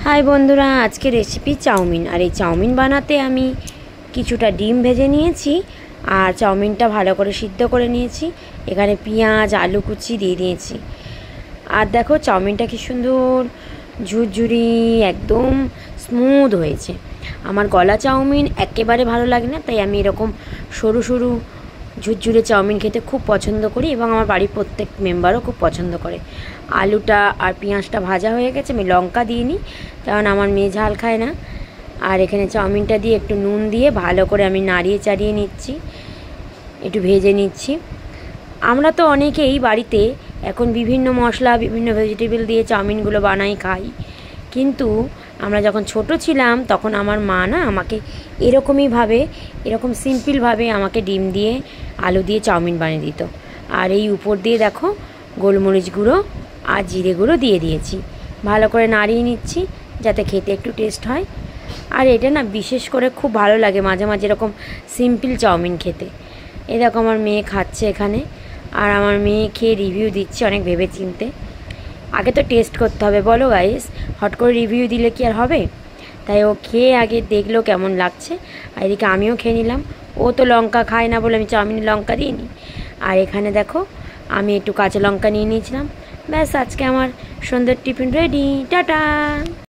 High বন্ধুরা, আজকে recipe chowmein. আর এই চাউমিন বানাতে আমি কিছুটা ডিম ভেজে নিয়েছি আর চাউমিনটা ভালো করে সিদ্ধ করে নিয়েছি। এখানে পেঁয়াজ আলু কুচি দিয়ে দিয়েছি। আর দেখো চাউমিনটা কি সুন্দর ঝুরঝুরি একদম স্মুথ হয়েছে। আমার গলা চাউমিন একেবারে ভালো লাগে না, তাই আমি এরকম সরু সরু ঝুরঝুরে চাউমিন খেতে খুব পছন্দ করি এবং আমার বাড়ির প্রত্যেক মেম্বারও খুব পছন্দ করে। আলুটা আর পেঁয়াজটা ভাজা হয়ে গেছে, আমি লঙ্কা দিইনি কারণ আমার মেয়ে ঝাল খায় না। আর এখানে চাউমিনটা দিয়ে একটু নুন দিয়ে ভালো করে আমি নাড়িয়ে চাড়িয়ে নিচ্ছি, একটু ভেজে নিচ্ছি। আমরা তো অনেকেই বাড়িতে এখন বিভিন্ন মশলা বিভিন্ন ভেজিটেবল দিয়ে চাউমিনগুলো বানাই খাই, কিন্তু আমরা যখন ছোট ছিলাম তখন আমার মা না আমাকে এরকম সিম্পলভাবে আমাকে ডিম দিয়ে আলু দিয়ে চাউমিন বানিয়ে দিত। আর এই উপর দিয়ে দেখো গোলমরিচ গুঁড়ো আর জিরে গুঁড়ো দিয়ে দিয়েছি। ভালো করে নাড়িয়ে নিচ্ছি যাতে খেতে একটু টেস্ট হয়। আর এটা না বিশেষ করে খুব ভালো লাগে মাঝে মাঝে এরকম সিম্পল চাউমিন খেতে। এই দেখো আমার মেয়ে খাচ্ছে এখানে, আর আমার মেয়ে খেয়ে রিভিউ দিচ্ছে অনেক ভেবে চিনতে। আগে তো টেস্ট করতে হবে, বলো গাইস, হট করে রিভিউ দিলে কি আর হবে? তাই ও খেয়ে আগে দেখলো কেমন লাগছে। আর এদিকে আমিও খেয়ে নিলাম। ও তো লঙ্কা খায় না বলে আমি চাউমিনে লঙ্কা দিইনি। আর এখানে দেখো আমি একটু কাঁচা লঙ্কা নিয়ে নিয়েছিলাম। ব্যাস, আজকে আমার সন্ধ্যের টিফিন রেডি। টাটা।